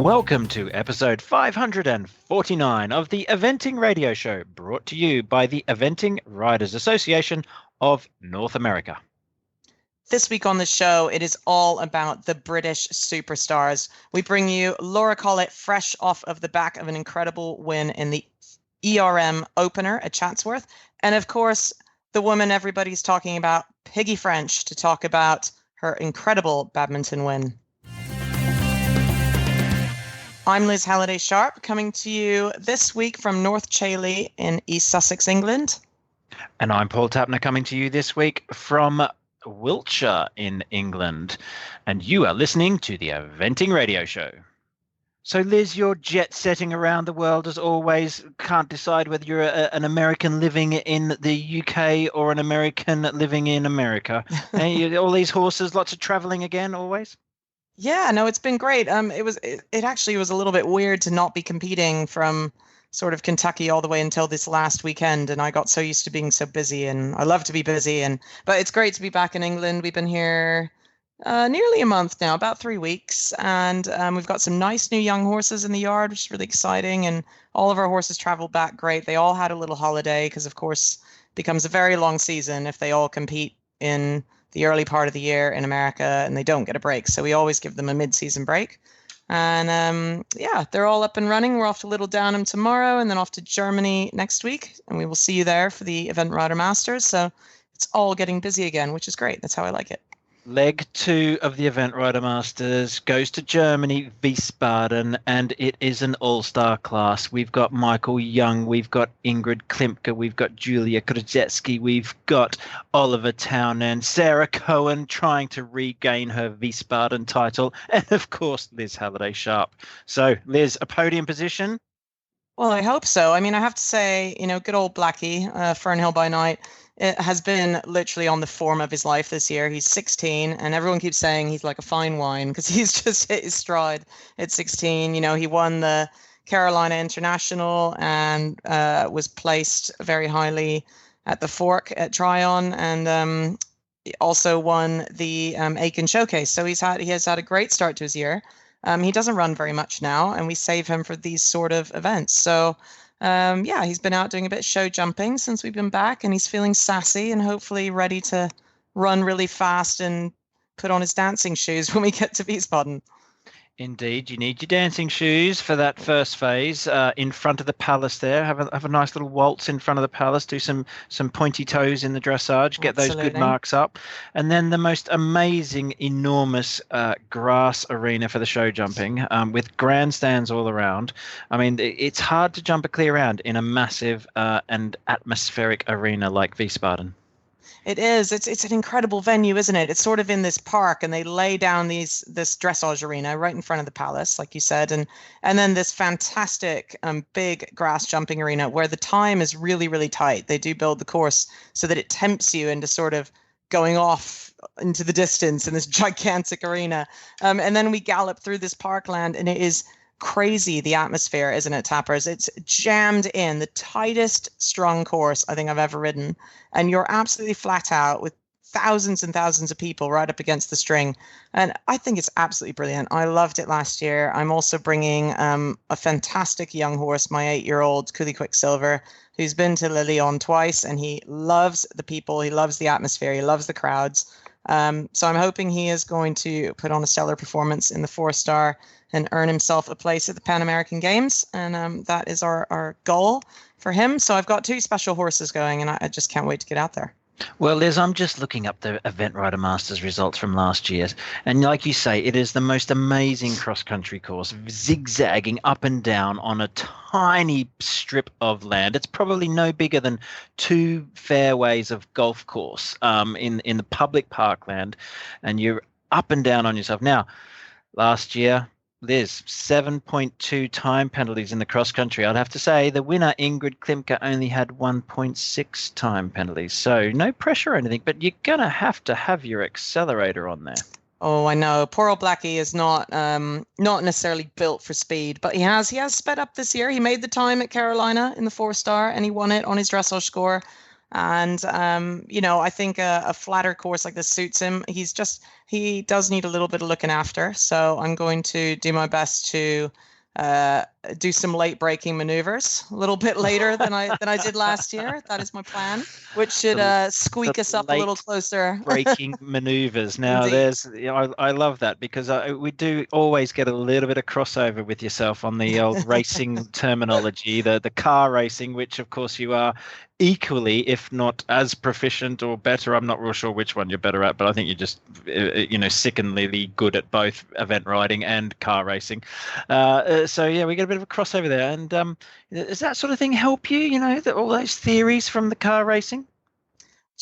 Welcome to episode 549 of the Eventing Radio Show, brought to you by the Eventing Riders Association of North America. This week on the show, it is all about the British superstars. We bring you Laura Collett fresh off of the back of an incredible win in the ERM opener at Chatsworth. And of course, the woman everybody's talking about, Piggy French, to talk about her incredible badminton win. I'm Liz Halliday-Sharp, coming to you this week from North Chailey in East Sussex, England. And I'm Paul Tapner, coming to you this week from Wiltshire in England. And you are listening to the Eventing Radio Show. So, Liz, you're jet-setting around the world as always. Can't decide whether you're an American living in the UK or an American living in America. All these horses, lots of travelling again, always? Yeah, no, it's been great. It actually was a little bit weird to not be competing from sort of Kentucky all the way until this last weekend, and I got so used to being so busy, and I love to be busy, but it's great to be back in England. We've been here nearly a month now, about 3 weeks, and we've got some nice new young horses in the yard, which is really exciting, and all of our horses traveled back great. They all had a little holiday because, of course, it becomes a very long season if they all compete in the early part of the year in America and they don't get a break. So we always give them a mid-season break. And yeah, they're all up and running. We're off to Little Downham tomorrow and then off to Germany next week. And we will see you there for the Event Rider Masters. So it's all getting busy again, which is great. That's how I like it. Leg 2 of the Event Rider Masters goes to Germany, Wiesbaden, and it is an all-star class. We've got Michael Young, we've got Ingrid Klimke, we've got Julia Krzyzewski, we've got Oliver Townend, Sarah Cohen trying to regain her Wiesbaden title, and of course Liz Halliday-Sharp. So, Liz, a podium position? Well, I hope so. I mean, I have to say, good old Blackie, Fernhill by night, it has been literally on the form of his life this year. He's 16, and everyone keeps saying he's like a fine wine because he's just hit his stride at 16. He won the Carolina International and was placed very highly at the Fork at Tryon, and also won the Aiken Showcase. So he has had a great start to his year. He doesn't run very much now, and we save him for these sort of events. So yeah, he's been out doing a bit of show jumping since we've been back, and he's feeling sassy and hopefully ready to run really fast and put on his dancing shoes when we get to Wiesbaden. Indeed, you need your dancing shoes for that first phase in front of the palace there. Have a nice little waltz in front of the palace, do some pointy toes in the dressage, get those good marks up. And then the most amazing, enormous grass arena for the show jumping with grandstands all around. I mean, it's hard to jump a clear round in a massive and atmospheric arena like Wiesbaden. It is. It's an incredible venue, isn't it? It's sort of in this park, and they lay down this dressage arena right in front of the palace, like you said, and then this fantastic big grass jumping arena where the time is really, really tight. They do build the course so that it tempts you into sort of going off into the distance in this gigantic arena. And then we gallop through this parkland, and it is crazy, the atmosphere, isn't it, Tappers? It's jammed in, the tightest strung course I think I've ever ridden, and you're absolutely flat out with thousands and thousands of people right up against the string, and I think it's absolutely brilliant. I loved it last year. I'm also bringing a fantastic young horse, my 8-year-old Cooley Quicksilver, who's been to Le Lyon twice, and he loves the people, he loves the atmosphere, he loves the crowds. So I'm hoping he is going to put on a stellar performance in the 4-star and earn himself a place at the Pan American Games. And that is our goal for him. So I've got 2 special horses going, and I just can't wait to get out there. Well, Liz, I'm just looking up the Event Rider Masters results from last year. And like you say, it is the most amazing cross-country course, zigzagging up and down on a tiny strip of land. It's probably no bigger than 2 fairways of golf course in the public parkland. And you're up and down on yourself. Now, last year, Liz, 7.2 time penalties in the cross country. I'd have to say the winner, Ingrid Klimke, only had 1.6 time penalties. So no pressure or anything, but you're going to have your accelerator on there. Oh, I know. Poor old Blackie is not necessarily built for speed, but he has sped up this year. He made the time at Carolina in the 4-star, and he won it on his dressage score. And I think a flatter course like this suits him. He does need a little bit of looking after. So I'm going to do my best to do some late braking maneuvers a little bit later than I did last year. That is my plan, which should squeak us up a little closer. Braking maneuvers. Now, Indeed. I love that, because we do always get a little bit of crossover with yourself on the old racing terminology, the car racing, which of course you are equally, if not as proficient or better. I'm not real sure which one you're better at, but I think you're just, sickeningly good at both event riding and car racing. So yeah, we get a bit of a crossover there. And does that sort of thing help you? All those theories from the car racing.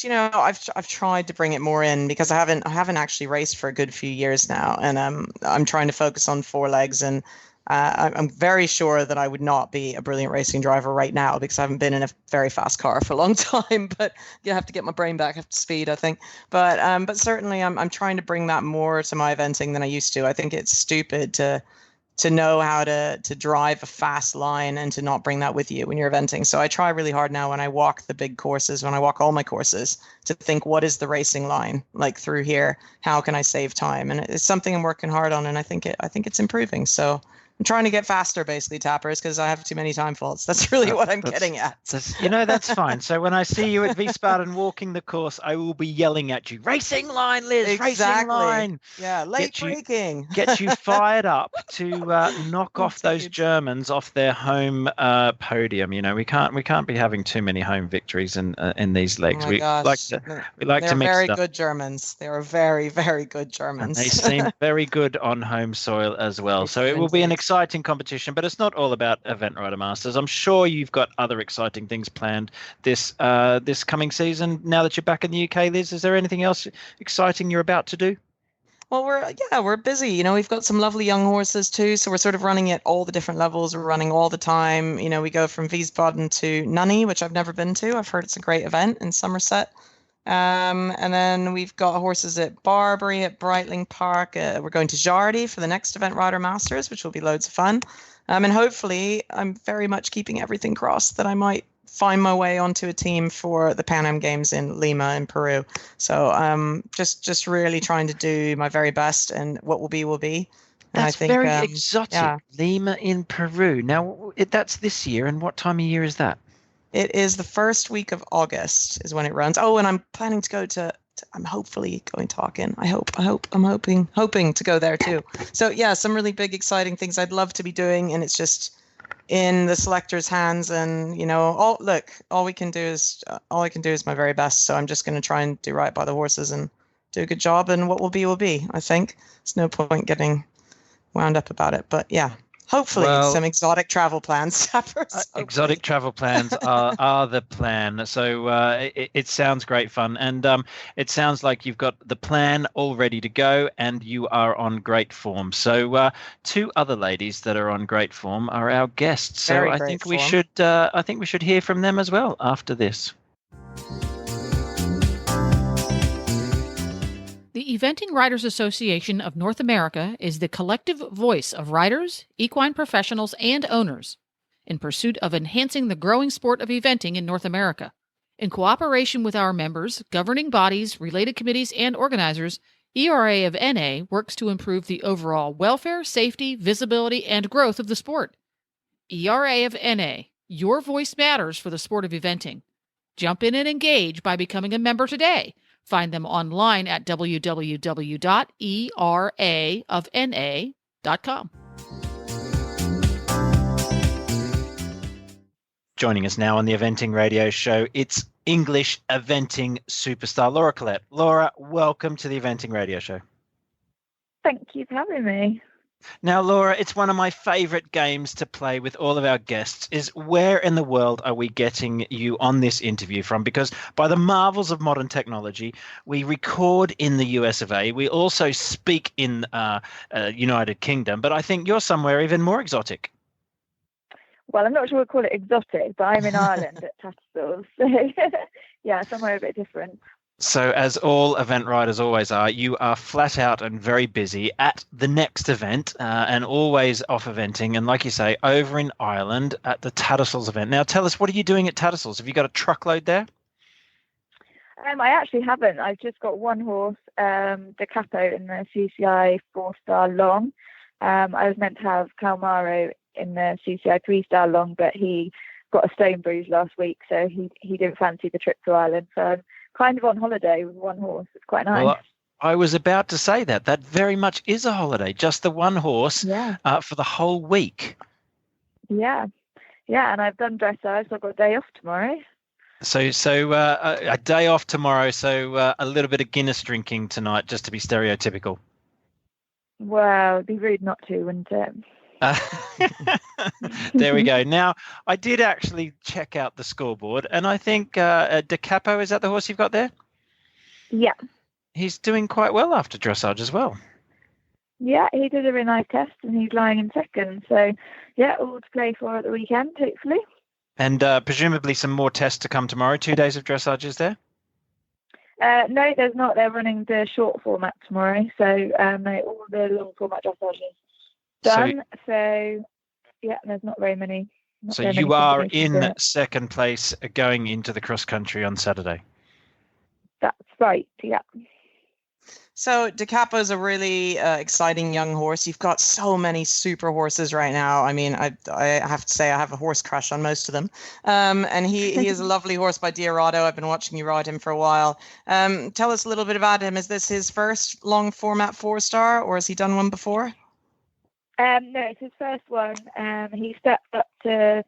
I've tried to bring it more in, because I haven't actually raced for a good few years now, and I'm trying to focus on four legs, and I'm very sure that I would not be a brilliant racing driver right now, because I haven't been in a very fast car for a long time. But you have to get my brain back up to speed, I think. But certainly I'm trying to bring that more to my eventing than I used to. I think it's stupid to know how to drive a fast line and to not bring that with you when you're eventing. So I try really hard now when I walk the big courses, when I walk all my courses, to think, what is the racing line like through here? How can I save time? And it's something I'm working hard on, and I think it's improving. So I'm trying to get faster, basically, tappers, because I have too many time faults. That's really what I'm getting at. That's fine. So when I see you at Wiesbaden walking the course, I will be yelling at you, "Racing line, Liz! Exactly. Racing line!" Yeah, late braking. Get you fired up to knock off those Germans off their home podium. We can't be having too many home victories in these legs. Oh my gosh. We like to mix very stuff. good Germans. They are very, very good Germans. And they seem very good on home soil as well. So it will be an exciting competition, but it's not all about Event Rider Masters. I'm sure you've got other exciting things planned this coming season. Now that you're back in the UK, Liz, is there anything else exciting you're about to do? Well, we're busy. We've got some lovely young horses too, so we're sort of running at all the different levels. We're running all the time. We go from Wiesbaden to Nunney, which I've never been to. I've heard it's a great event in Somerset. And then we've got horses at Barbury, at Breitling Park. We're going to Jardy for the next Event Rider Masters, which will be loads of fun. And hopefully, I'm very much keeping everything crossed that I might find my way onto a team for the Pan Am Games in Lima in Peru. So just really trying to do my very best, and what will be will be. And that's I think, very exotic. Yeah. Lima in Peru. Now, that's this year, and what time of year is that? It is the first week of August is when it runs. Oh, and I'm planning to go to I'm hopefully going to Hawkin. I'm hoping to go there too. So yeah, some really big, exciting things I'd love to be doing, and it's just in the selector's hands. And all I can do is my very best. So I'm just going to try and do right by the horses and do a good job. And what will be will be. I think there's no point getting wound up about it. But yeah. Hopefully, some exotic travel plans. Exotic travel plans are the plan. So it sounds great fun. And it sounds like you've got the plan all ready to go, and you are on great form. So two other ladies that are on great form are our guests. So I think we should hear from them as well after this. The Eventing Riders Association of North America is the collective voice of riders, equine professionals, and owners in pursuit of enhancing the growing sport of eventing in North America. In cooperation with our members, governing bodies, related committees, and organizers, ERA of NA works to improve the overall welfare, safety, visibility, and growth of the sport. ERA of NA, your voice matters for the sport of eventing. Jump in and engage by becoming a member today. Find them online at www.eraofna.com. Joining us now on the Eventing Radio Show, it's English eventing superstar Laura Collett. Laura, welcome to the Eventing Radio Show. Thank you for having me. Now, Laura, it's one of my favourite games to play with all of our guests is where in the world are we getting you on this interview from? Because by the marvels of modern technology, we record in the US of A. We also speak in United Kingdom, but I think you're somewhere even more exotic. Well, I'm not sure we'll call it exotic, but I'm in Ireland at Chatsworth. So, yeah, somewhere a bit different. So as all event riders always are, you are flat out and very busy at the next event and always off eventing. And like you say, over in Ireland at the Tattersalls event. Now, tell us, what are you doing at Tattersalls? Have you got a truckload there? I actually haven't. I've just got one horse, De Capo in the CCI 4-star long. I was meant to have Calmaro in the CCI 3-star long, but he got a stone bruise last week, so he didn't fancy the trip to Ireland. So I'm kind of on holiday with one horse. It's quite nice. Well, I was about to say that. That very much is a holiday, just the one horse for the whole week. Yeah, and I've done dressage, so I've got a day off tomorrow. So a day off tomorrow, so a little bit of Guinness drinking tonight, just to be stereotypical. Well, it'd be rude not to, wouldn't it? There we go. Now, I did actually check out the scoreboard, and I think De Capo, is that the horse you've got there? Yeah. He's doing quite well after dressage as well. Yeah, he did a really nice test, and he's lying in second. So, yeah, all to play for at the weekend, hopefully. And presumably some more tests to come tomorrow. 2 days of dressage is there? No, there's not. They're running the short format tomorrow. So all the long format dressage is done. So yeah, there's not very many. So you are in second place going into the cross country on Saturday. That's right. Yeah. So De Capo is a really exciting young horse. You've got so many super horses right now. I mean, I have to say I have a horse crush on most of them. And he is a lovely horse by Diorado. I've been watching you ride him for a while. Tell us a little bit about him. Is this his first long format 4-star, or has he done one before? No, it's his first one. He stepped up to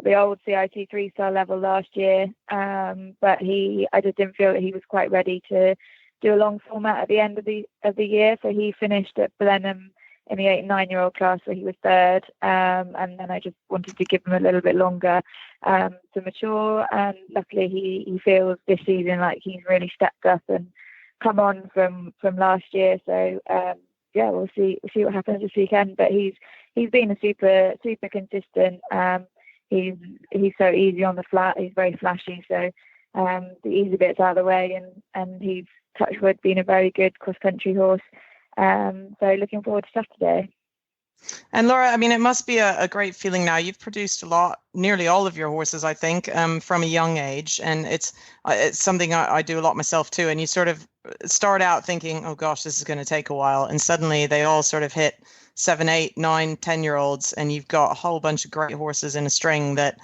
the old CIT 3-star level last year, but I just didn't feel that he was quite ready to do a long format at the end of the year. So he finished at Blenheim in the 8 and 9-year-old class, where he was third, and then I just wanted to give him a little bit longer to mature. And luckily, he feels this season like he's really stepped up and come on from last year. So yeah, we'll see what happens this weekend. But he's been a super consistent. He's so easy on the flat. He's very flashy. So the easy bits out of the way, and he's, touch wood, been a very good cross country horse. So looking forward to Saturday. And Laura, I mean, it must be a great feeling now. You've produced nearly all of your horses, I think, from a young age, and it's something I do a lot myself too. And you sort of start out thinking, oh gosh, this is going to take a while, and suddenly they all sort of hit 7, 8, 9, 10-year-olds, and you've got a whole bunch of great horses in a string that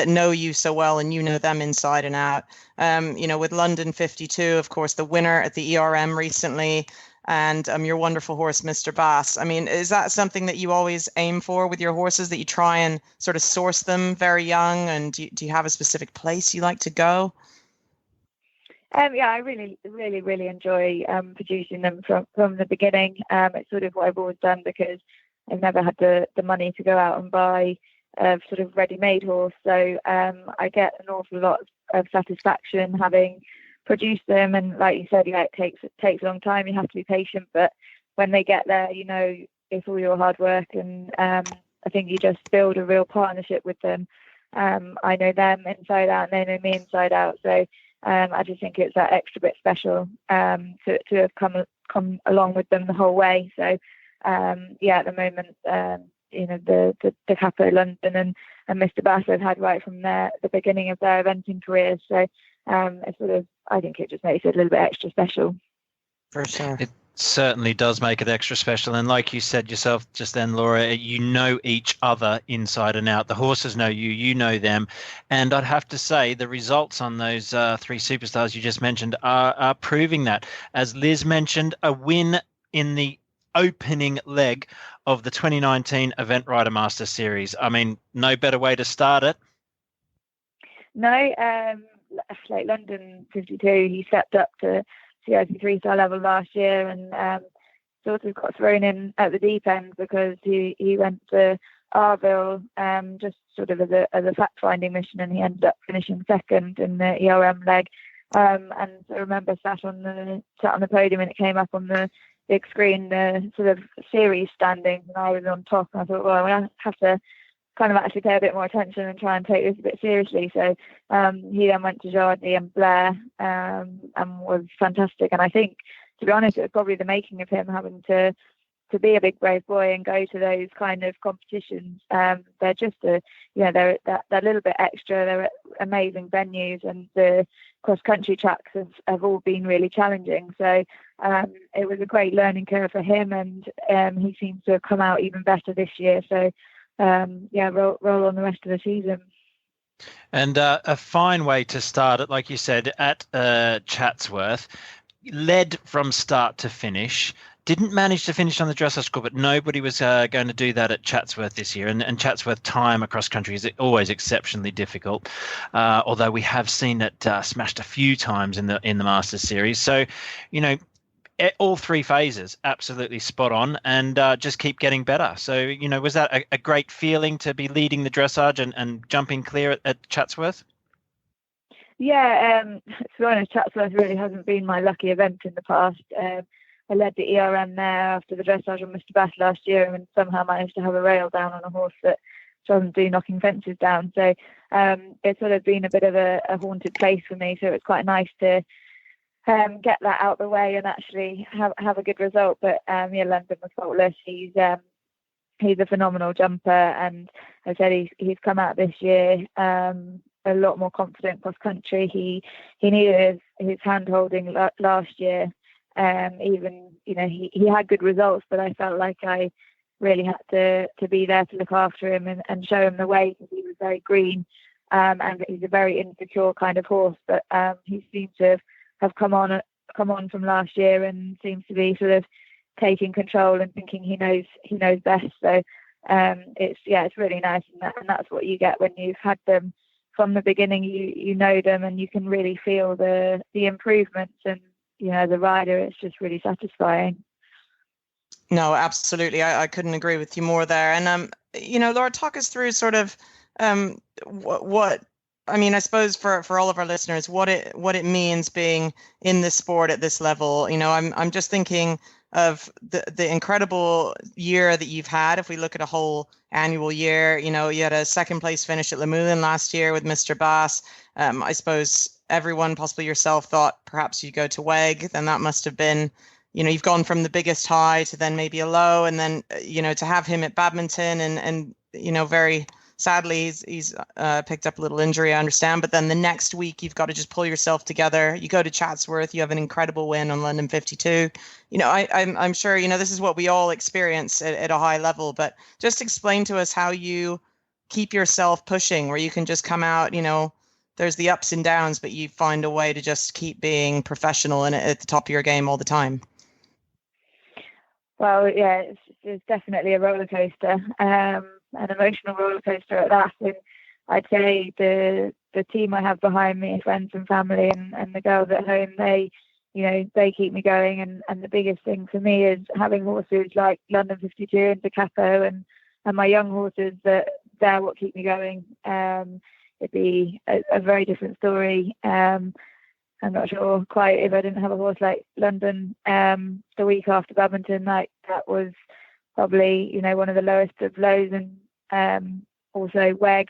know you so well, and you know them inside and out. With London 52, of course, the winner at the ERM recently, and your wonderful horse, Mr. Bass. I mean, is that something that you always aim for with your horses, that you try and sort of source them very young? And do you have a specific place you like to go? Yeah, I really, really, really enjoy producing them from the beginning. It's sort of what I've always done, because I've never had the money to go out and buy a sort of ready-made horse. So I get an awful lot of satisfaction having produced them. And like you said, yeah, it takes a long time. You have to be patient, but when they get there, it's all your hard work, and I think you just build a real partnership with them. I know them inside out, and they know me inside out. So I just think it's that extra bit special to have come along with them the whole way. So yeah, at the moment, the Capo London and Mr. Bass I've had right from the beginning of their eventing careers. So it's sort of, I think it just makes it a little bit extra special. For sure. It certainly does make it extra special. And like you said yourself just then, Laura, you know each other inside and out. The horses know you, you know them. And I'd have to say the results on those 3 superstars you just mentioned are proving that. As Liz mentioned, a win in the opening leg of the 2019 Event Rider Master Series. I mean, no better way to start it. No, like London 52, he stepped up to CIC 3-star level last year, and sort of got thrown in at the deep end because he went to Arville just sort of as a fact-finding mission, and he ended up finishing second in the ERM leg. And I remember sat on the podium, and it came up on the big screen, the sort of series standings, and I was on top, and I thought, well, I have to kind of actually pay a bit more attention and try and take this a bit seriously. So he then went to Jardine and Blair and was fantastic. And I think, to be honest, it was probably the making of him having to be a big brave boy and go to those kind of competitions. They're just they're that little bit extra. They're amazing venues, and the cross country tracks have all been really challenging. So it was a great learning curve for him, and he seems to have come out even better this year. So roll on the rest of the season. And a fine way to start it, like you said, at Chatsworth, led from start to finish. Didn't manage to finish on the dressage score, but nobody was going to do that at Chatsworth this year. And Chatsworth time across country is always exceptionally difficult, although we have seen it smashed a few times in the Masters series. So, all three phases absolutely spot on, and just keep getting better. So, was that a great feeling to be leading the dressage and jumping clear at Chatsworth? Yeah, to be honest, Chatsworth really hasn't been my lucky event in the past. I led the ERM there after the dressage on Mr. Bass last year, and somehow managed to have a rail down on a horse that doesn't do knocking fences down. So it's sort of been a bit of a haunted place for me. So it's quite nice to get that out of the way and actually have a good result. But London was faultless. He's a phenomenal jumper, and as I said, he's come out this year a lot more confident cross country. He needed his hand holding last year. He had good results, but I felt like I really had to be there to look after him and show him the way, because he was very green, and he's a very insecure kind of horse. But he seems to have come on from last year and seems to be sort of taking control and thinking he knows best. So it's really nice, and that's what you get when you've had them from the beginning. You know them, and you can really feel the improvements, and the rider, it's just really satisfying. No, absolutely. I couldn't agree with you more there. And Laura, talk us through sort of what I mean, I suppose for all of our listeners, what it means being in this sport at this level. I'm just thinking of the incredible year that you've had. If we look at a whole annual year, you had a second place finish at Le Moulin last year with Mr. Bass. I suppose everyone, possibly yourself, thought perhaps you'd go to WEG. Then that must have been, you've gone from the biggest high to then maybe a low, and then to have him at Badminton and very sadly he's picked up a little injury, I understand, but then the next week you've got to just pull yourself together. You go to Chatsworth, you have an incredible win on London 52. I'm sure this is what we all experience at a high level, but just explain to us how you keep yourself pushing, where you can just come out, there's the ups and downs, but you find a way to just keep being professional and at the top of your game all the time. Well, yeah, it's definitely a roller coaster, an emotional roller coaster at that. And I'd say the team I have behind me, friends and family, and the girls at home, they keep me going. And the biggest thing for me is having horses like London 52 and De Capo and my young horses, they're what keep me going. It'd be a very different story. I'm not sure quite if I didn't have a horse like London the week after Badminton. Like, that was probably one of the lowest of lows. And also WEG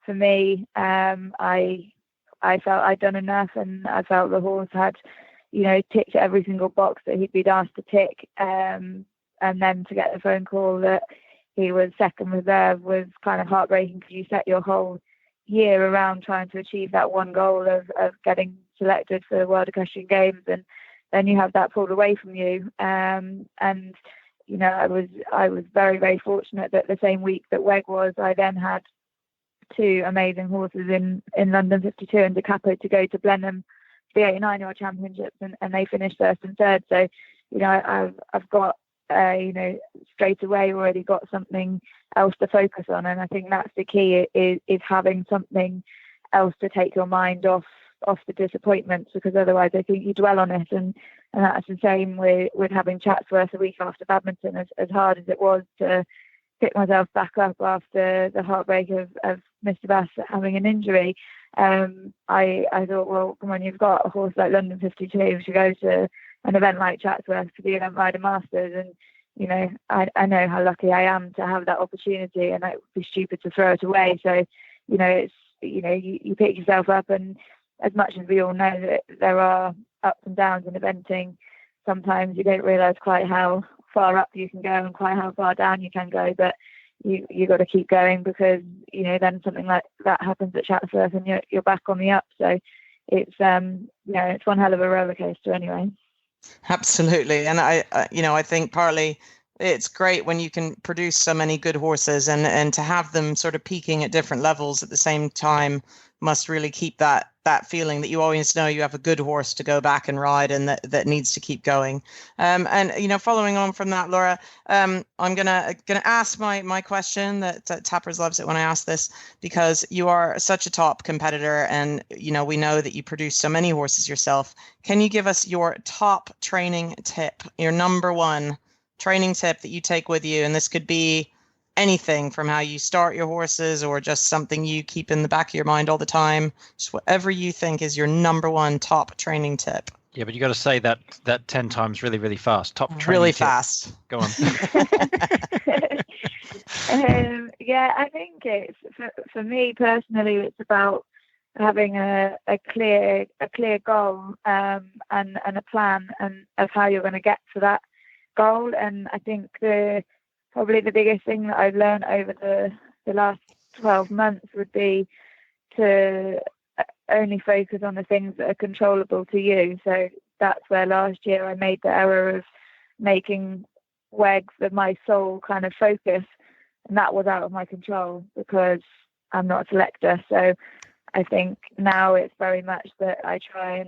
for me, I felt I'd done enough, and I felt the horse had ticked every single box that he'd been asked to tick, and then to get the phone call that he was second reserve was kind of heartbreaking, because you set your whole year around trying to achieve that one goal of getting selected for the World Equestrian Games, and then you have that pulled away from you. And I was very, very fortunate that the same week that WEG was, I then had two amazing horses in London 52 and De Capo to go to Blenheim, the 89-year-old championships, and they finished first and third. So I've got straight away already got something else to focus on, and I think that's the key, is having something else to take your mind off the disappointments, because otherwise I think you dwell on it, and that's the same with having Chatsworth a week after Badminton. As hard as it was to pick myself back up after the heartbreak of Mr. Bass having an injury, I thought, well, come on, you've got a horse like London 52 to go to an event like Chatsworth for the Event Rider Masters, and I know how lucky I am to have that opportunity, and it would be stupid to throw it away. So it's you pick yourself up, and as much as we all know that there are ups and downs in eventing, sometimes you don't realise quite how far up you can go and quite how far down you can go, but you got to keep going, because then something like that happens at Chatsworth and you're back on the up. So it's it's one hell of a roller coaster anyway. Absolutely. And I think partly it's great when you can produce so many good horses, and to have them sort of peaking at different levels at the same time must really keep that feeling that you always know you have a good horse to go back and ride, and that needs to keep going. And following on from that, Laura, I'm gonna ask my question that Tappers loves it when I ask this, because you are such a top competitor, and we know that you produce so many horses yourself. Can you give us your top training tip, your number one training tip that you take with you? And this could be anything from how you start your horses, or just something you keep in the back of your mind all the time, just whatever you think is your number one top training tip. Yeah, but you got to say that 10 times really, really fast. Top training really tip. Fast. Go on. Yeah, I think it's for me personally, it's about having a clear goal and a plan and of how you're going to get to that goal. And I think probably the biggest thing that I've learned over the last 12 months would be to only focus on the things that are controllable to you. So that's where last year I made the error of making WEGs of my sole kind of focus, and that was out of my control because I'm not a selector. So I think now it's very much that I try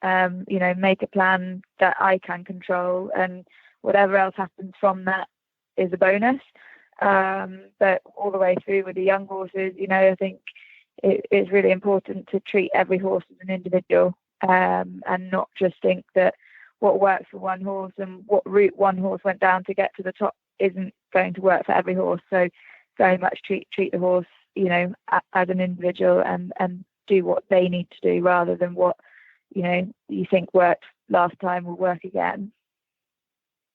and make a plan that I can control, and whatever else happens from that is a bonus. But all the way through with the young horses, I think it is really important to treat every horse as an individual, and not just think that what works for one horse and what route one horse went down to get to the top isn't going to work for every horse. So very much treat the horse, as an individual, and do what they need to do rather than what, you think worked last time will work again.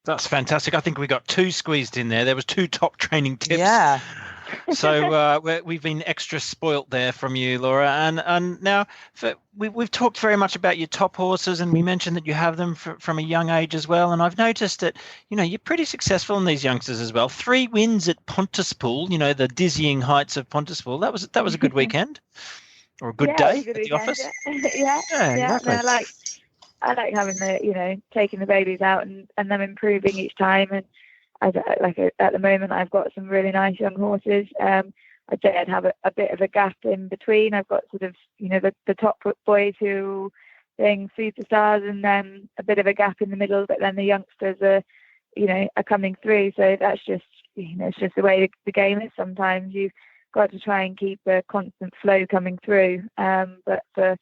That's fantastic. I think we got 2 squeezed in there. There was 2 top training tips. Yeah. So we've been extra spoilt there from you, Laura. And now we've talked very much about your top horses, and we mentioned that you have them from a young age as well. And I've noticed that, you're pretty successful in these youngsters as well. 3 wins at Pontypool, the dizzying heights of Pontypool. That was a good weekend, or a good day at the office. Yeah. Exactly. No, I like having taking the babies out and them improving each time. And at the moment, I've got some really nice young horses. I'd say I'd have a bit of a gap in between. I've got sort of, the top boys who being superstars, and then a bit of a gap in the middle, but then the youngsters are coming through. So that's just, it's just the way the game is. Sometimes you've got to try and keep a constant flow coming through. But for,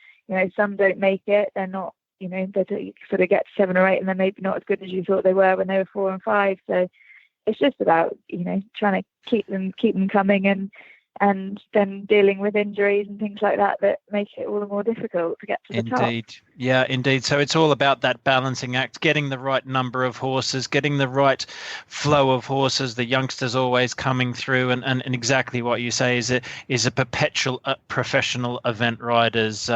some don't make it. They're not, they sort of get to 7 or 8 and they're maybe not as good as you thought they were when they were 4 and 5. So it's just about, trying to keep them coming, and then dealing with injuries and things like that make it all the more difficult to get to the top. Indeed. Yeah, indeed. So it's all about that balancing act, getting the right number of horses, getting the right flow of horses, the youngsters always coming through, and exactly what you say is a perpetual professional event rider's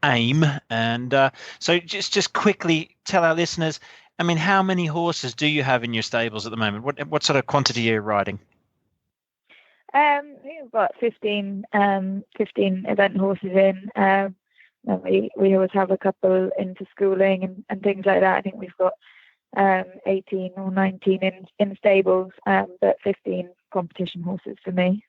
aim. And so just quickly tell our listeners, how many horses do you have in your stables at the moment? What sort of quantity are you riding? We've got 15 event horses in. We always have a couple into schooling and things like that. I think we've got 18 or 19 in stables, but 15 competition horses for me.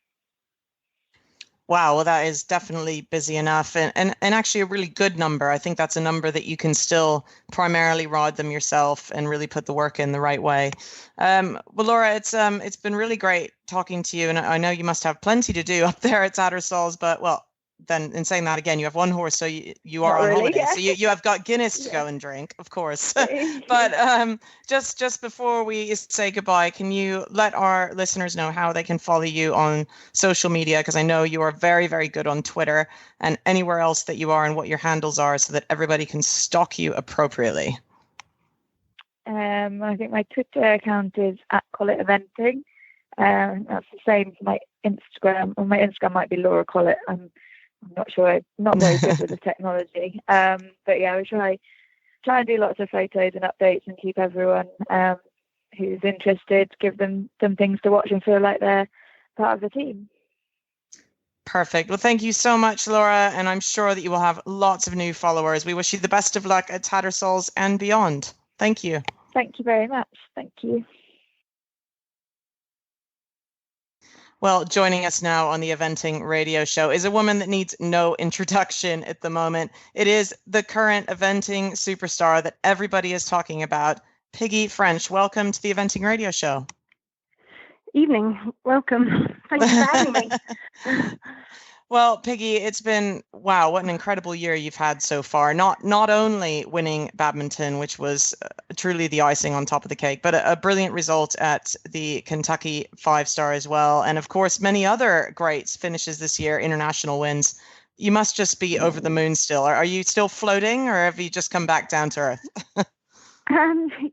Wow, well, that is definitely busy enough, and actually a really good number. I think that's a number that you can still primarily ride them yourself and really put the work in the right way. Well, Laura, it's been really great talking to you, and I know you must have plenty to do up there at Tattersall's, but well, then in saying that again, you have 1 horse, so you are on holiday. Yeah. So you have got Guinness to go and drink, of course. But just before we say goodbye, can you let our listeners know how they can follow you on social media? Because I know you are very, very good on Twitter and anywhere else that you are, and what your handles are, so that everybody can stalk you appropriately. I think my Twitter account is @Collett Eventing. That's the same for my Instagram. Or my Instagram might be Laura Collett. I'm not sure. I'm not very good with the technology. But yeah, we try try and do lots of photos and updates and keep everyone who's interested, give them some things to watch and feel like they're part of the team. Perfect. Well, thank you so much, Laura, and I'm sure that you will have lots of new followers. We wish you the best of luck at Tattersalls and beyond. Thank you. Thank you very much. Thank you. Well, joining us now on the Eventing Radio Show is a woman that needs no introduction at the moment. It is the current eventing superstar that everybody is talking about, Piggy French. Welcome to the Eventing Radio Show. Evening. Welcome. Thanks for having me. Well, Piggy, it's been, wow, what an incredible year you've had so far. Not only winning Badminton, which was truly the icing on top of the cake, but a brilliant result at the Kentucky 5-star as well. And of course, many other great finishes this year, international wins. You must just be over the moon still. Are you still floating, or have you just come back down to earth?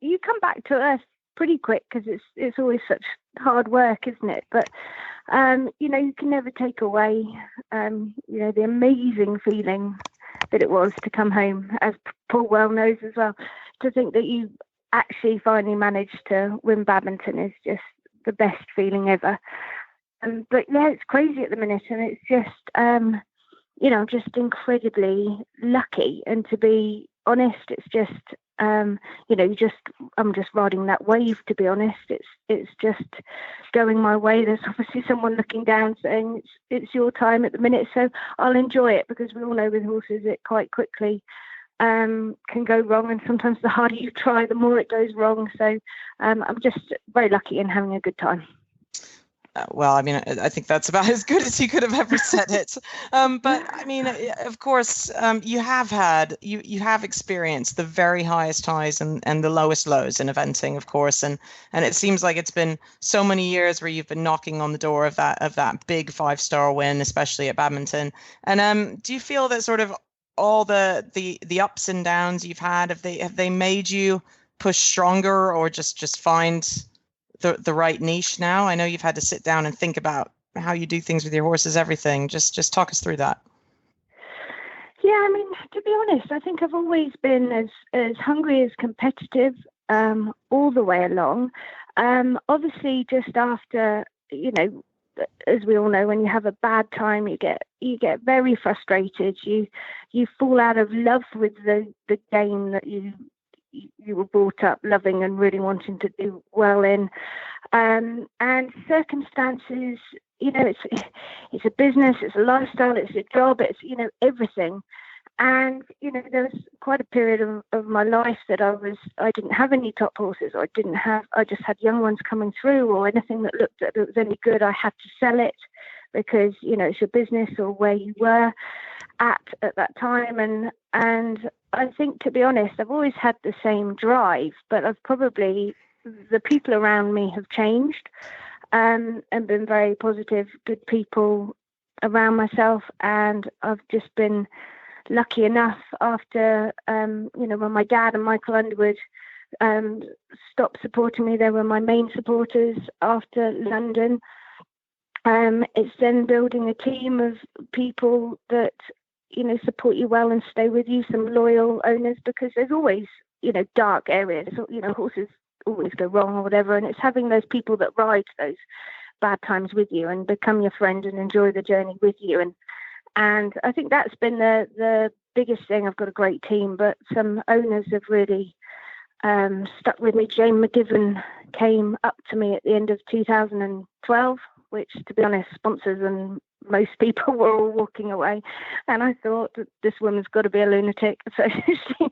You come back to earth pretty quick, because it's always such hard work, isn't it? But you can never take away the amazing feeling that it was to come home, as Paul well knows as well. To think that you actually finally managed to win Badminton is just the best feeling ever. But yeah, it's crazy at the minute, and it's just I'm just incredibly lucky. And to be honest, it's just I'm just riding that wave, to be honest. It's just going my way. There's obviously someone looking down saying it's your time at the minute, so I'll enjoy it, because we all know with horses it quite quickly can go wrong, and sometimes the harder you try, the more it goes wrong. So I'm just very lucky and having a good time. Well, I mean, I think that's about as good as you could have ever said it. But I mean, of course, you have experienced the very highest highs and the lowest lows in eventing, of course. And it seems like it's been so many years where you've been knocking on the door of that big 5-star win, especially at Badminton. And do you feel that sort of all the ups and downs you've had, have they made you push stronger, or just find the right niche now? I know you've had to sit down and think about how you do things with your horses, everything. Just talk us through that. Yeah, I mean, to be honest, I think I've always been as hungry as competitive all the way along. Obviously, just after, as we all know, when you have a bad time, you get very frustrated. You fall out of love with the game that you were brought up loving and really wanting to do well in, and circumstances, it's a business, it's a lifestyle, it's a job, it's everything. And there was quite a period of my life that I didn't have any top horses, or I just had young ones coming through, or anything that looked that was any good, I had to sell it, because it's your business or where you were at that time. And I think, to be honest, I've always had the same drive, but the people around me have changed, and been very positive, good people around myself. And I've just been lucky enough after, when my dad and Michael Underwood stopped supporting me, they were my main supporters after London. It's then building a team of people that support you well and stay with you, some loyal owners, because there's always, dark areas, horses always go wrong or whatever. And it's having those people that ride those bad times with you and become your friend and enjoy the journey with you. And I think that's been the biggest thing. I've got a great team, but some owners have really stuck with me. Jane McGivern came up to me at the end of 2012, which, to be honest, sponsors and most people were all walking away. And I thought that this woman's got to be a lunatic. So she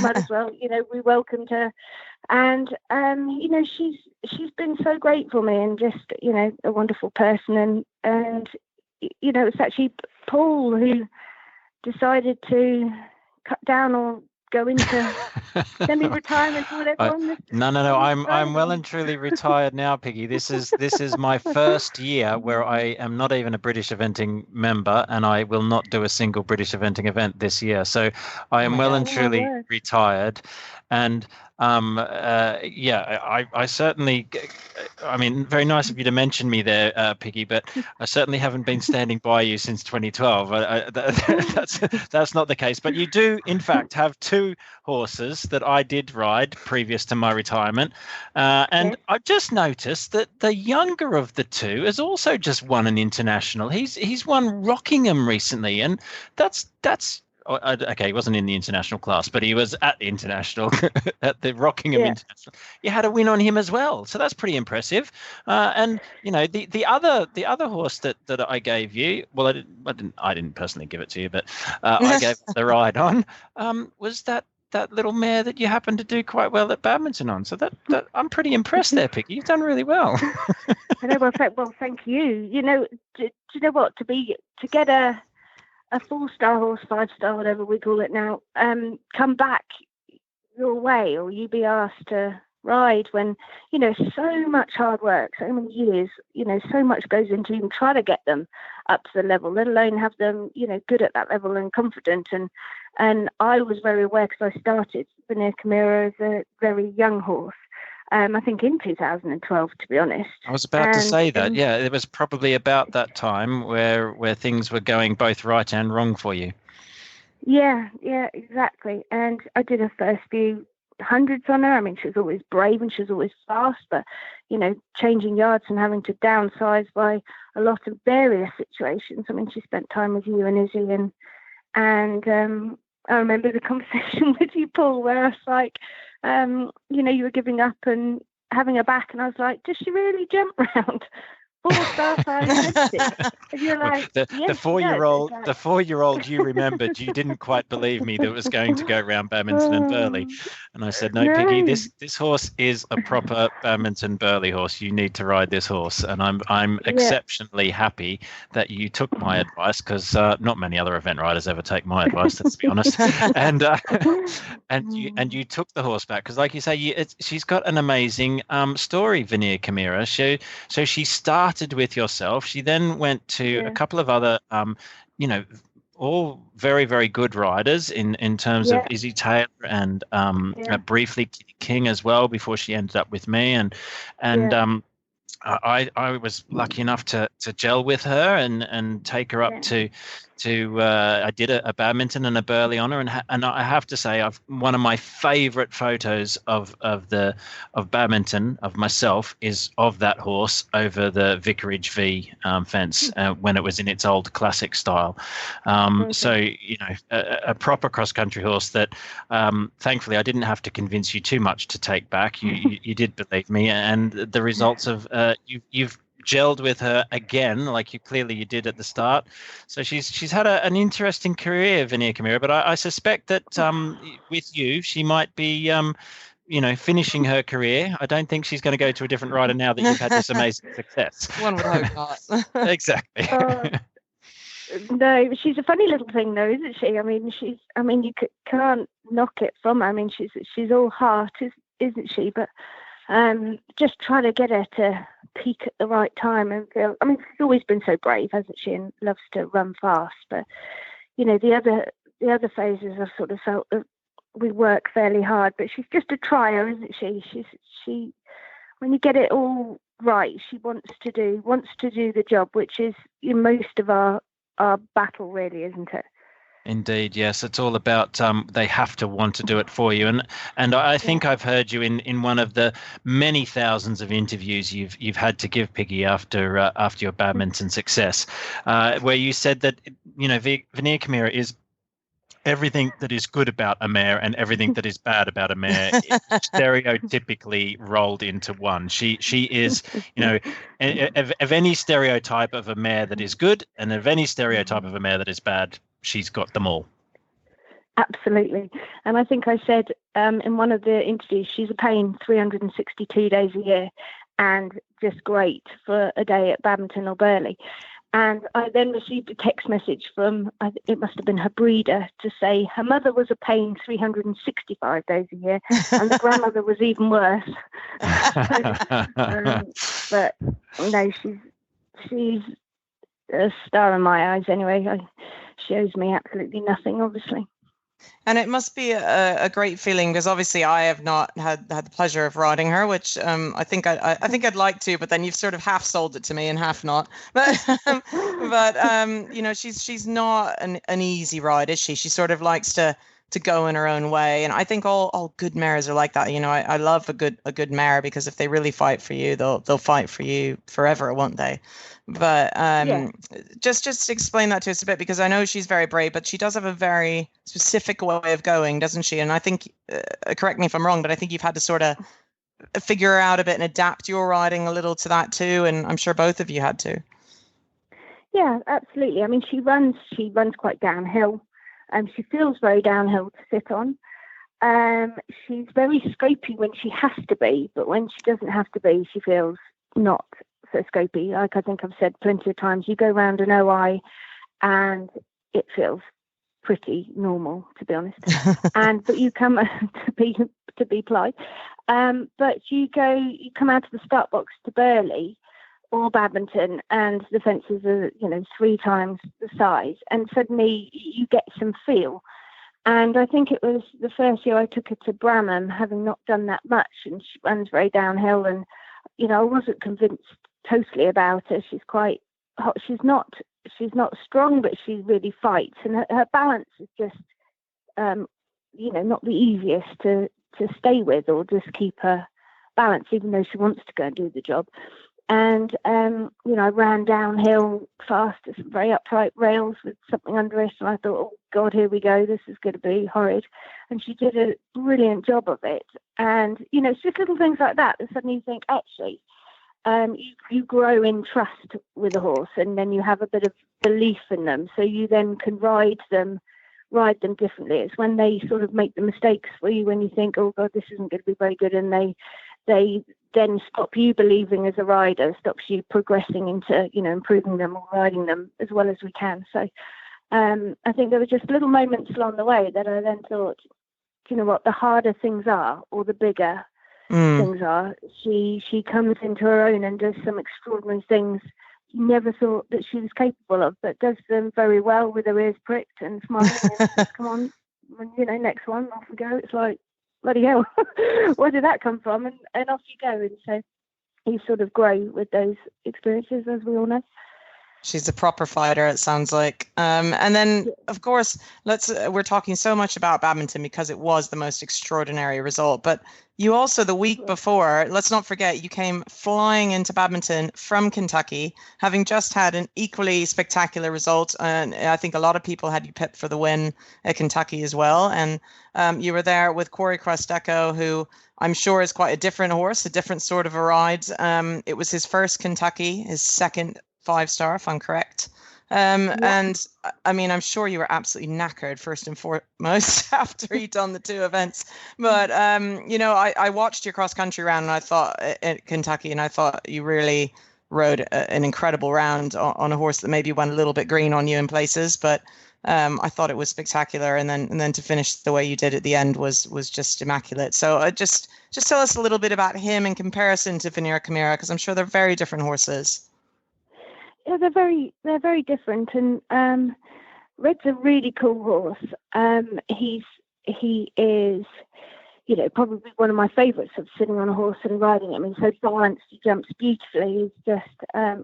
might as well, we welcomed her. And, she's been so great for me, and just, a wonderful person. And it's actually Paul who decided to cut down or go into semi-retirement or whatever. No. I'm well and truly retired now, Piggy. This is my first year where I am not even a British eventing member, and I will not do a single British eventing event this year. So I am well and truly retired. And I certainly, I mean, very nice of you to mention me there, Piggy, but I certainly haven't been standing by you since 2012. That's not the case. But you do, in fact, have two horses that I did ride previous to my retirement. And Yes. I've just noticed that the younger of the two has also just won an international. He's won Rockingham recently, and that's okay, he wasn't in the international class, but he was at the international, at the Rockingham International. You had a win on him as well, so that's pretty impressive. And you know, the other horse that I gave you, well, I didn't personally give it to you, but I gave the ride on, was that little mare that you happened to do quite well at Badminton on. So that I'm pretty impressed there, Piggy. You've done really well. I know. Well, thank you. You know, do you know what? To get a 4-star horse, 5-star, whatever we call it now, come back your way, or you be asked to ride when, you know, so much hard work, so many years, you know, so much goes into even trying to get them up to the level, let alone have them, you know, good at that level and confident. And I was very aware, because I started Veneer Chimera as a very young horse. I think in 2012, to be honest. I was about to say that. Yeah, it was probably about that time where things were going both right and wrong for you. Yeah, exactly. And I did her first few hundreds on her. I mean, she was always brave and she was always fast, but, you know, changing yards and having to downsize by a lot of various situations. I mean, she spent time with you and Izzy, and I remember the conversation with you, Paul, where I was like, you know, you were giving up and having her back, and I was like, does she really jump round 4-star 550? And you're like, the yes, 4-year-old, like, the 4-year-old, you remembered you didn't quite believe me that it was going to go around Badminton and Burley, and I said, no, Piggy, this horse is a proper Badminton Burley horse. You need to ride this horse, and I'm exceptionally happy that you took my advice, because not many other event riders ever take my advice, let's be honest. And you took the horse back, because, like you say, she's got an amazing story, Veneer Chimera. So she started with yourself. She then went to a couple of other, you know, all very, very good riders in terms of Izzy Taylor and briefly Kitty King as well, before she ended up with me. And I was lucky enough to gel with her and take her up to I did a Badminton and a Burley on her, and I have to say, one of my favourite photos of Badminton of myself is of that horse over the Vicarage V fence when it was in its old classic style. So, you know, a proper cross country horse that thankfully I didn't have to convince you too much to take back. You did believe me, and the results of you've gelled with her again, like you did at the start. So she's had an interesting career, Veneer Chimera, but I suspect that with you, she might be, you know, finishing her career. I don't think she's going to go to a different rider now that you've had this amazing success. One would hope not. Exactly. No, she's a funny little thing, though, isn't she? I mean, you can't knock it from her. I mean, she's all heart, isn't she? But just trying to get her to peak at the right time and feel. I mean, she's always been so brave, hasn't she? And loves to run fast. But you know, the other phases, I've sort of felt that we work fairly hard. But she's just a trier, isn't she? She when you get it all right, she wants to do the job, which is most of our battle, really, isn't it? Indeed, yes. It's all about they have to want to do it for you, and I think I've heard you in one of the many thousands of interviews you've had to give, Piggy, after your Badminton success, where you said that, you know, Veneer Chimera is everything that is good about a mare and everything that is bad about a mare stereotypically rolled into one. She is, you know, of any stereotype of a mare that is good and of any stereotype of a mare that is bad, she's got them all. Absolutely. And I think I said in one of the interviews, she's a pain 362 days a year and just great for a day at Badminton or Burley. And I then received a text message from, it must have been her breeder, to say her mother was a pain 365 days a year and the grandmother was even worse. But no, she's a star in my eyes anyway. She owes me absolutely nothing, obviously. And it must be a great feeling, because obviously I have not had the pleasure of riding her, which I think I'd like to, but then you've sort of half sold it to me and half not. But she's not an easy ride, is she? She sort of likes to go in her own way, and I think all good mares are like that. I love a good mare, because if they really fight for you, they'll fight for you forever, won't they? But just explain that to us a bit, because I know she's very brave, but she does have a very specific way of going, doesn't she? And I think, correct me if I'm wrong, but I think you've had to sort of figure her out a bit and adapt your riding a little to that too. And I'm sure both of you had to. Yeah, absolutely. I mean, she runs quite downhill, and she feels very downhill to sit on. She's very scopy when she has to be, but when she doesn't have to be, she feels not so scopy. Like I think I've said plenty of times, you go around an OI and it feels pretty normal, to be honest. But you come to be polite. But you come out of the start box to Burley or Badminton, and the fences are 3 times the size, and suddenly you get some feel. And I think it was the first year I took her to Bramham, having not done that much, and she runs very downhill, and I wasn't convinced totally about her. She's quite hot. She's not strong, but she really fights, and her balance is just not the easiest to stay with or just keep her balance, even though she wants to go and do the job. And I ran downhill fast to some very upright rails with something under it, and I thought, oh God, here we go, this is going to be horrid. And she did a brilliant job of it. And it's just little things like that suddenly you think, actually, you grow in trust with a horse, and then you have a bit of belief in them, so you then can ride them differently. It's when they sort of make the mistakes for you, when you think, oh God, this isn't going to be very good, and they then stop you believing as a rider, stops you progressing into improving them or riding them as well as we can. So I think there were just little moments along the way that I then thought, you know what, the harder things are, or the bigger things are, she comes into her own and does some extraordinary things you never thought that she was capable of, but does them very well with her ears pricked and smiling. And come on, next one, off we go. It's like, bloody hell, where did that come from? And off you go. And so you sort of grow with those experiences, as we all know. She's a proper fighter, it sounds like. And then, of course, we're talking so much about Badminton because it was the most extraordinary result. But you also, the week before, let's not forget, you came flying into Badminton from Kentucky, having just had an equally spectacular result. And I think a lot of people had you pipped for the win at Kentucky as well. And you were there with Corey Cross-Deco, who I'm sure is quite a different horse, a different sort of a ride. It was his first Kentucky, his second 5-star, if I'm correct. And I mean, I'm sure you were absolutely knackered first and foremost after you'd done the 2 events. But, I watched your cross country round, and I thought at Kentucky, and I thought you really rode an incredible round on a horse that maybe went a little bit green on you in places. But I thought it was spectacular. And then to finish the way you did at the end was just immaculate. So just tell us a little bit about him in comparison to Vanera Chimera, because I'm sure they're very different horses. Yeah, they're very different, and Red's a really cool horse. He is, probably one of my favourites of sitting on a horse and riding him. He's so balanced, he jumps beautifully.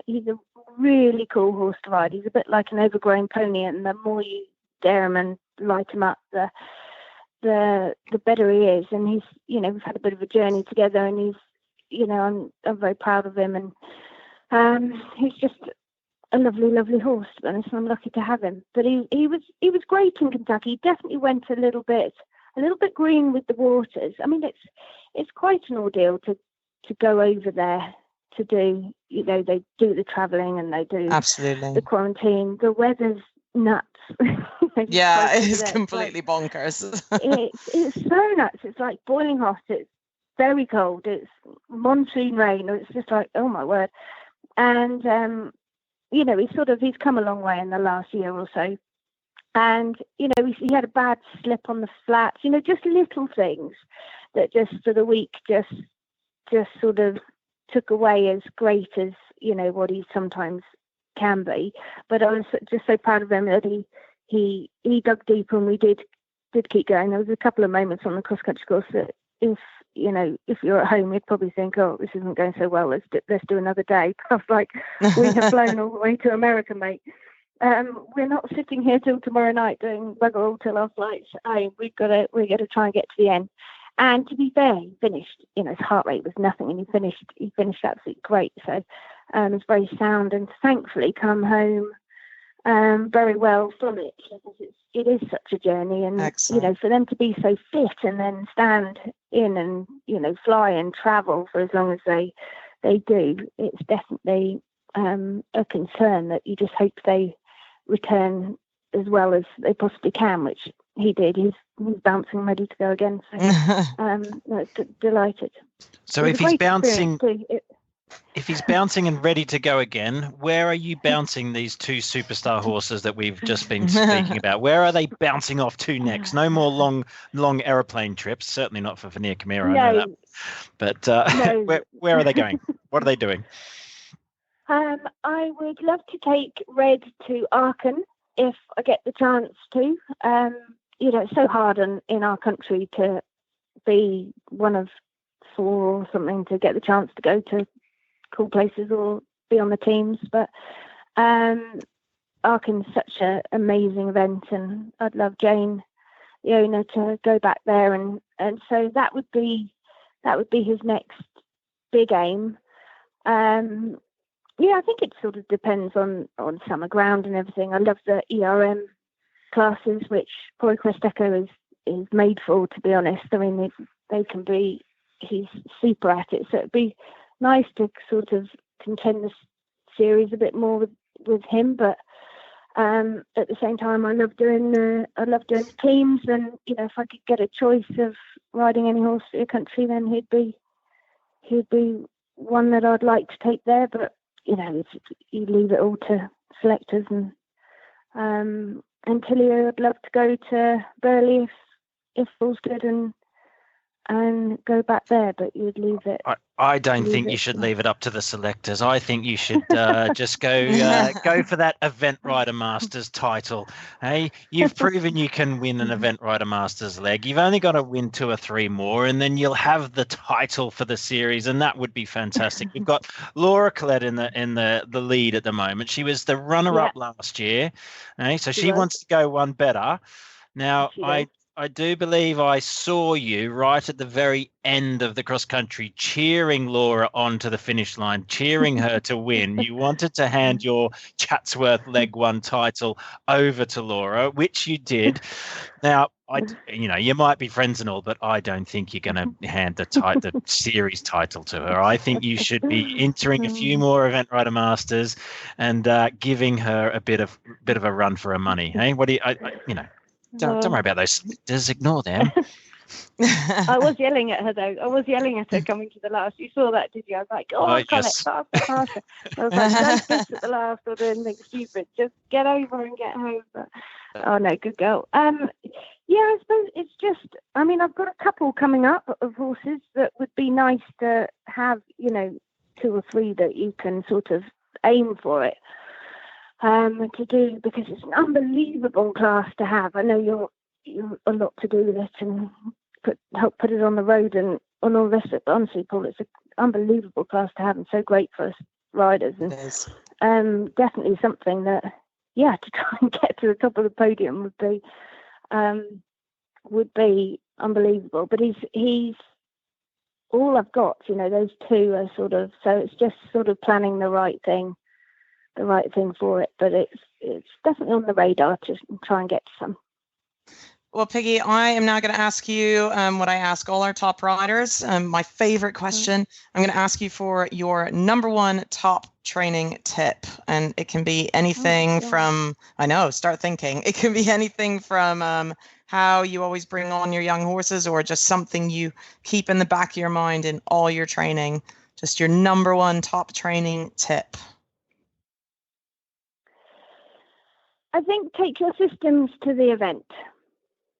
He's a really cool horse to ride. He's a bit like an overgrown pony, and the more you dare him and light him up, the better he is. And he's, we've had a bit of a journey together, and he's, I'm very proud of him, and he's just a lovely horse, to be honest, and I'm lucky to have him. But he was great in Kentucky. He definitely went a little bit green with the waters. I mean, it's quite an ordeal to go over there to do. They do the travelling and they do absolutely the quarantine. The weather's nuts. Yeah, it is completely bonkers. it's so nuts. It's like boiling hot. It's very cold. It's monsoon rain. It's just like, oh my word. And he's come a long way in the last year or so. And, he had a bad slip on the flats, just little things that just for the week just sort of took away as great as, what he sometimes can be. But I was just so proud of him that he dug deep, and we did did keep going. There was a couple of moments on the cross country course that if you're at home, you'd probably think, oh, this isn't going so well. Let's do another day. But I was like, we have flown all the way to America, mate. We're not sitting here till tomorrow night doing bugger all till our flights home. We're gonna try and get to the end. And to be fair, he finished. His heart rate was nothing, and he finished absolutely great. So it's very sound, and thankfully come home very well from it, because it is such a journey. And Excellent. for them to be so fit and then stand in and fly and travel for as long as they do, it's definitely a concern that you just hope they return as well as they possibly can, which he did. He's bouncing, ready to go again. So delighted. So if he's bouncing, and ready to go again, where are you bouncing these two superstar horses that we've just been speaking about? Where are they bouncing off to next? No more long aeroplane trips. Certainly not for Vanir Kamira. I know that. But no. where are they going? What are they doing? I would love to take Red to Aachen if I get the chance to. It's so hard in our country to be one of 4 or something to get the chance to go to cool places or be on the teams. But Aachen's such an amazing event, and I'd love Jane, the owner, to go back there, and so that would be his next big aim. I think it sort of depends on summer ground and everything. I love the ERM classes, which Poi Questeco is made for, to be honest. I mean, he's super at it. So it'd be nice to sort of contend the series a bit more with him. But at the same time, I love doing the teams. And, if I could get a choice of riding any horse for your country, then he'd be one that I'd like to take there. But you leave it all to selectors, and Tilly, I'd love to go to Burley if all's good and go back there, but you'd leave it. I don't think you should leave it up to the selectors. I think you should just go for that Event Rider Masters title. Hey, you've proven you can win an Event Rider Masters leg. You've only got to win 2 or 3 more, and then you'll have the title for the series, and that would be fantastic. We've got Laura Collett in the lead at the moment. She was the runner-up last year, so she wants to go one better. Now, I do believe I saw you right at the very end of the cross country cheering Laura onto the finish line, cheering her to win. You wanted to hand your Chatsworth Leg 1 title over to Laura, which you did. Now, you might be friends and all, but I don't think you're going to hand the series title to her. I think you should be entering a few more Event Rider Masters and giving her a bit of a run for her money. Hey, what do you? Don't worry about those. Just ignore them. I was yelling at her, though. I was yelling at her coming to the last. You saw that, did you? I was like, Collett, faster. I was like, don't push at the last or do anything stupid. Just get over and get home. But, oh, no, good girl. I suppose it's just, I've got a couple coming up of horses that would be nice to have, 2 or 3 that you can sort of aim for it. To do, because it's an unbelievable class to have. I know you're a lot to do with it and help put it on the road and on all this. But honestly, Paul, it's an unbelievable class to have and so great for us riders. And it is. Definitely something that, to try and get to the top of the podium would be unbelievable. But he's all I've got. Those 2 are sort of, so it's just sort of planning the right thing for it, but it's definitely on the radar to try and get to some. Well, Piggy, I am now going to ask you what I ask all our top riders. My favorite question. I'm going to ask you for your number 1 top training tip, and it can be anything from, start thinking. It can be anything from how you always bring on your young horses, or just something you keep in the back of your mind in all your training. Just your number 1 top training tip. I think take your systems to the event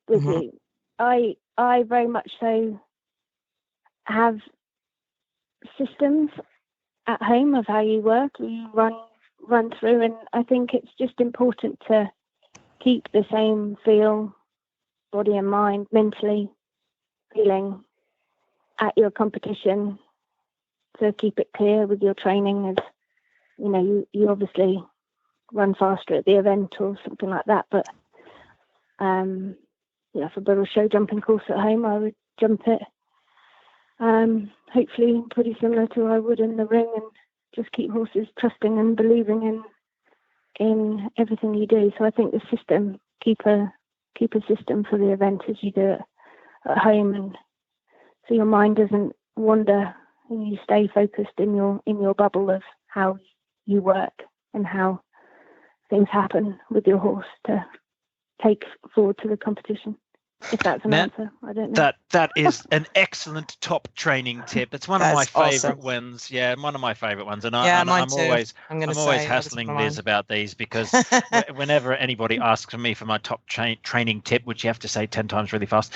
with you. I very much so have systems at home of how you work, you run through, and I think it's just important to keep the same feel body and mind, mentally feeling at your competition. So keep it clear with your training. As you know, you obviously run faster at the event or something like that, but for a show jumping course at home, I would jump it hopefully pretty similar to what I would in the ring, and just keep horses trusting and believing in everything you do. So I think the system, keep a system for the event as you do it at home, and so your mind doesn't wander and you stay focused in your bubble of how you work and how things happen with your horse to take forward to the competition. If that's an answer, I don't know. That is an excellent top training tip. It's one of my favorite ones. Yeah, one of my favorite ones. And I'm always hassling Liz about these, because whenever anybody asks me for my top training tip, which you have to say 10 times really fast,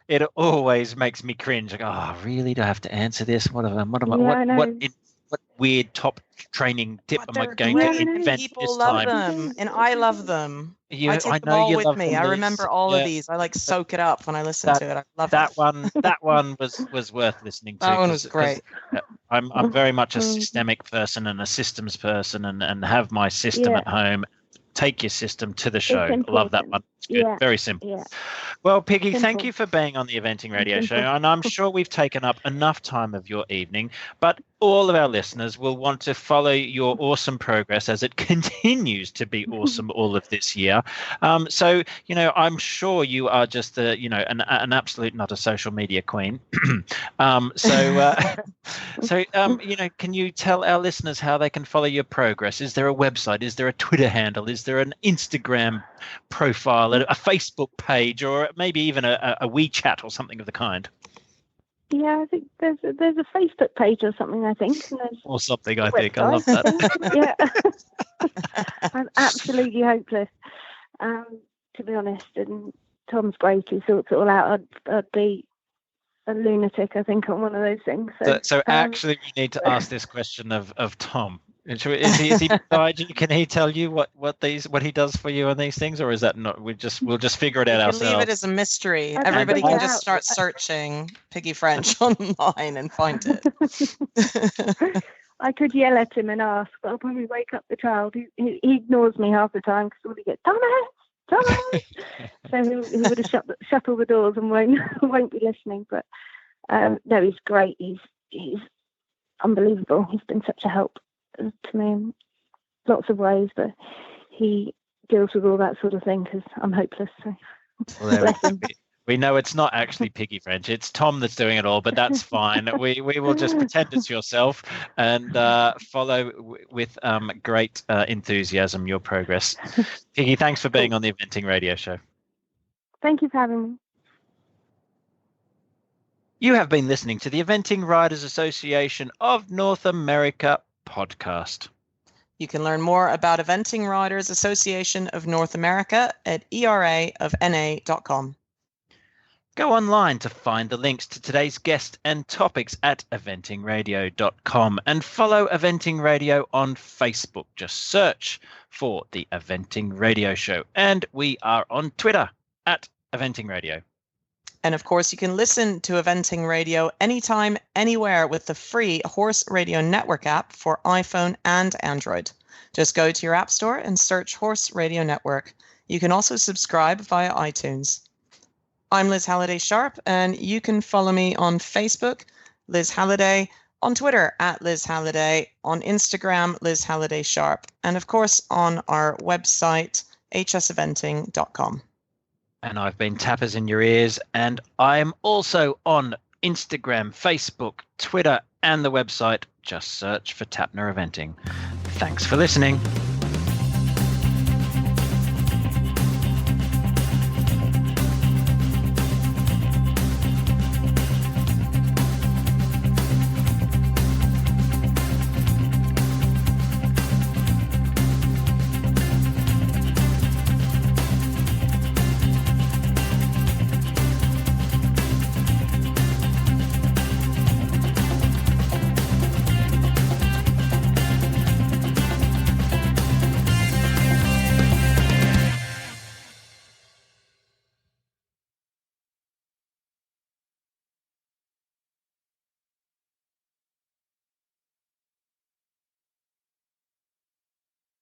it always makes me cringe. Like, oh, really? Do I have to answer this? What weird top training tip am I going to invent people this love time? them, and I love them. I take them all with me. I remember all of these. I like soak it up when I listen to it. I love that one. That one was worth listening to. That one was great. I'm very much a systemic person and a systems person, and have my system at home. Take your system to the show. I love that one. It's good. Yeah. Very simple. Yeah. Well, Piggy, thank you for being on the Eventing Radio Show. And I'm sure we've taken up enough time of your evening, but all of our listeners will want to follow your awesome progress as it continues to be awesome all of this year. So, I'm sure you are just an absolute, not a social media queen. Can you tell our listeners how they can follow your progress? Is there a website? Is there a Twitter handle? Is there an Instagram profile, a Facebook page, or maybe even a WeChat or something of the kind? Yeah, I think there's a Facebook page or something, I think. Or something, I think. I love that. Yeah. I'm absolutely hopeless, to be honest. And Tom's great. He sorts it all out. I'd be a lunatic, I think, on one of those things. So actually, we need to ask this question of Tom. Is he beside you? Can he tell you what he does for you and these things, or is that not? We'll just figure it out ourselves. Leave it as a mystery. Everybody can just start searching Piggy French online and find it. I could yell at him and ask, but I'll probably wake up the child. He ignores me half the time because all he gets, Thomas. So he would have shut all the doors and won't be listening. But no, he's great. He's unbelievable. He's been such a help to me in lots of ways, but he deals with all that sort of thing because I'm hopeless. So we know it's not actually Piggy French, it's Tom that's doing it all, but that's fine. We will just pretend it's yourself and follow with great enthusiasm your progress. Piggy, thanks for being on the Eventing Radio Show. Thank you for having me. You have been listening to the Eventing Riders Association of North America podcast. You can learn more about Eventing Riders Association of North America at eraofna.com. Go online to find the links to today's guest and topics at eventingradio.com, and follow Eventing Radio on Facebook. Just search for the Eventing Radio Show, and we are on Twitter at Eventing Radio. And of course, you can listen to Eventing Radio anytime, anywhere with the free Horse Radio Network app for iPhone and Android. Just go to your app store and search Horse Radio Network. You can also subscribe via iTunes. I'm Liz Halliday Sharp, and you can follow me on Facebook, Liz Halliday, on Twitter at Liz Halliday, on Instagram, Liz Halliday Sharp, and of course on our website, hseventing.com. And I've been Tappers in Your Ears, and I'm also on Instagram, Facebook, Twitter, and the website. Just search for Tapner Eventing. Thanks for listening.